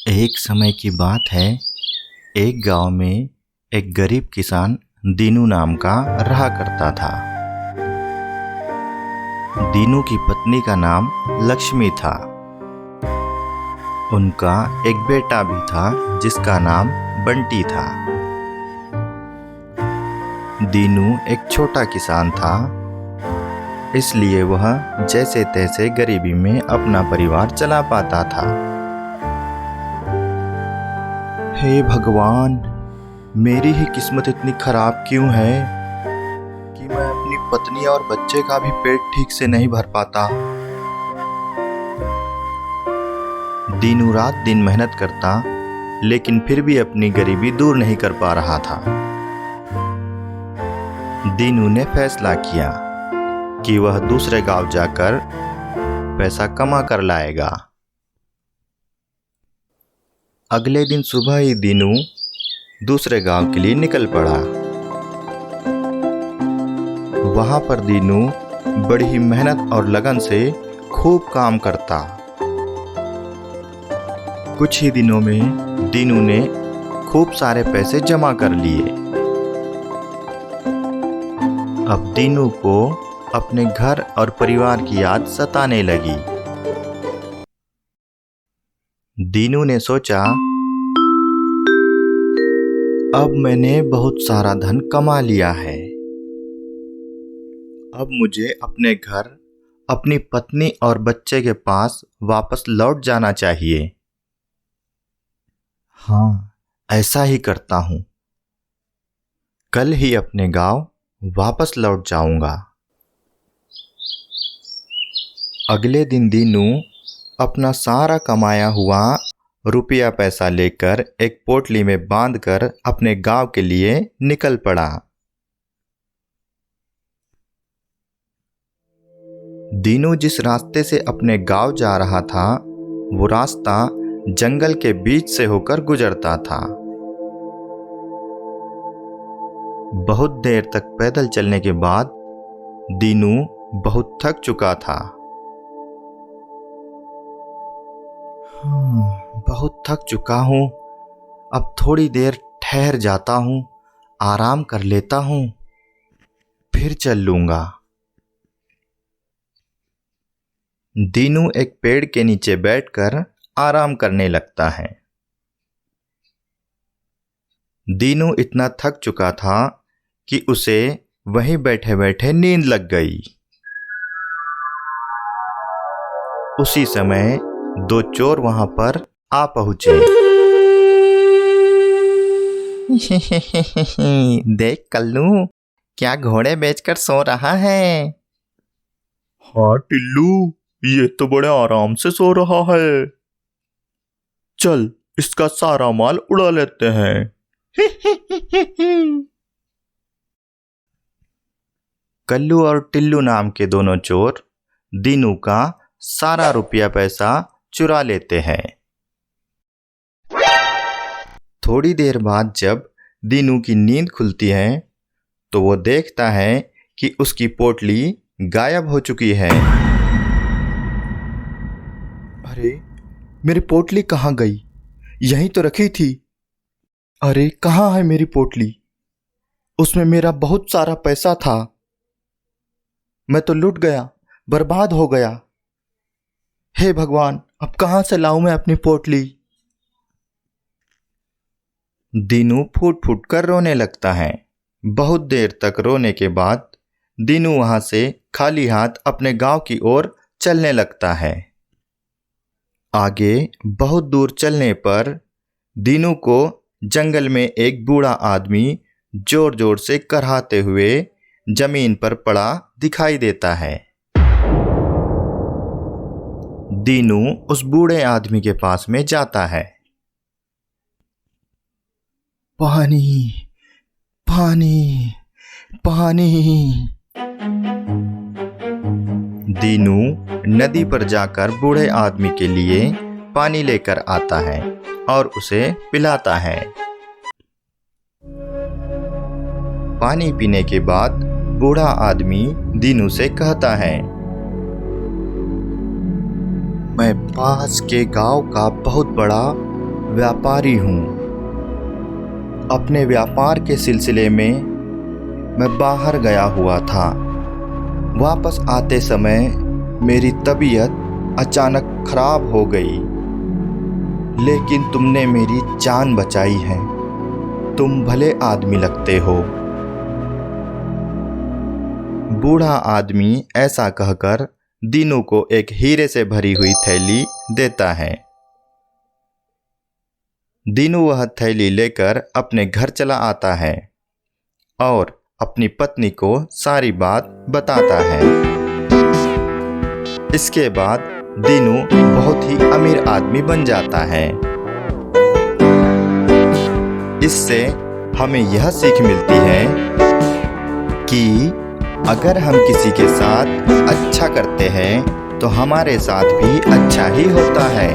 एक समय की बात है। एक गांव में एक गरीब किसान दीनू नाम का रहा करता था। दीनू की पत्नी का नाम लक्ष्मी था। उनका एक बेटा भी था जिसका नाम बंटी था। दीनू एक छोटा किसान था, इसलिए वह जैसे तैसे गरीबी में अपना परिवार चला पाता था। हे भगवान, मेरी ही किस्मत इतनी खराब क्यों है कि मैं अपनी पत्नी और बच्चे का भी पेट ठीक से नहीं भर पाता। दीनू रात दिन मेहनत करता, लेकिन फिर भी अपनी गरीबी दूर नहीं कर पा रहा था। दीनू ने फैसला किया कि वह दूसरे गांव जाकर पैसा कमा कर लाएगा। अगले दिन सुबह ही दीनू दूसरे गांव के लिए निकल पड़ा। वहां पर दीनू बड़ी ही मेहनत और लगन से खूब काम करता। कुछ ही दिनों में दीनू ने खूब सारे पैसे जमा कर लिए। अब दीनू को अपने घर और परिवार की याद सताने लगी। दीनू ने सोचा, अब मैंने बहुत सारा धन कमा लिया है। अब मुझे अपने घर, अपनी पत्नी और बच्चे के पास वापस लौट जाना चाहिए। हाँ, ऐसा ही करता हूं। कल ही अपने गांव वापस लौट जाऊंगा। अगले दिन दीनू अपना सारा कमाया हुआ रुपया पैसा लेकर एक पोटली में बांधकर अपने गांव के लिए निकल पड़ा। दीनू जिस रास्ते से अपने गांव जा रहा था, वो रास्ता जंगल के बीच से होकर गुजरता था। बहुत देर तक पैदल चलने के बाद दीनू बहुत थक चुका था। बहुत थक चुका हूं, अब थोड़ी देर ठहर जाता हूं, आराम कर लेता हूं, फिर चल लूंगा। दीनू एक पेड़ के नीचे बैठकर आराम करने लगता है। दीनू इतना थक चुका था कि उसे वहीं बैठे बैठे नींद लग गई। उसी समय दो चोर वहां पर आ पहुंचे। देख कल्लू, क्या घोड़े बेचकर सो रहा है? हाँ टिल्लू, ये तो बड़े आराम से सो रहा है। चल, इसका सारा माल उड़ा लेते हैं। कल्लू और टिल्लू नाम के दोनों चोर दीनू का सारा रुपया पैसा चुरा लेते हैं। थोड़ी देर बाद जब दीनू की नींद खुलती है तो वो देखता है कि उसकी पोटली गायब हो चुकी है। अरे, मेरी पोटली कहाँ गई? यहीं तो रखी थी। अरे, कहाँ है मेरी पोटली? उसमें मेरा बहुत सारा पैसा था। मैं तो लुट गया, बर्बाद हो गया। हे भगवान, अब कहाँ से लाऊं मैं अपनी पोटली? दीनू फूट फूट कर रोने लगता है। बहुत देर तक रोने के बाद दीनू वहां से खाली हाथ अपने गांव की ओर चलने लगता है। आगे बहुत दूर चलने पर दीनू को जंगल में एक बूढ़ा आदमी जोर जोर से कराहते हुए जमीन पर पड़ा दिखाई देता है। दीनू उस बूढ़े आदमी के पास में जाता है। पानी, पानी, पानी। दीनू नदी पर जाकर बूढ़े आदमी के लिए पानी लेकर आता है और उसे पिलाता है। पानी पीने के बाद बूढ़ा आदमी दीनू से कहता है, मैं पास के गांव का बहुत बड़ा व्यापारी हूँ। अपने व्यापार के सिलसिले में मैं बाहर गया हुआ था। वापस आते समय मेरी तबीयत अचानक खराब हो गई, लेकिन तुमने मेरी जान बचाई है। तुम भले आदमी लगते हो। बूढ़ा आदमी ऐसा कहकर दीनू को एक हीरे से भरी हुई थैली देता है। दीनू वह थैली लेकर अपने घर चला आता है और अपनी पत्नी को सारी बात बताता है। इसके बाद दीनू बहुत ही अमीर आदमी बन जाता है। इससे हमें यह सीख मिलती है कि अगर हम किसी के साथ अच्छा करते हैं तो हमारे साथ भी अच्छा ही होता है।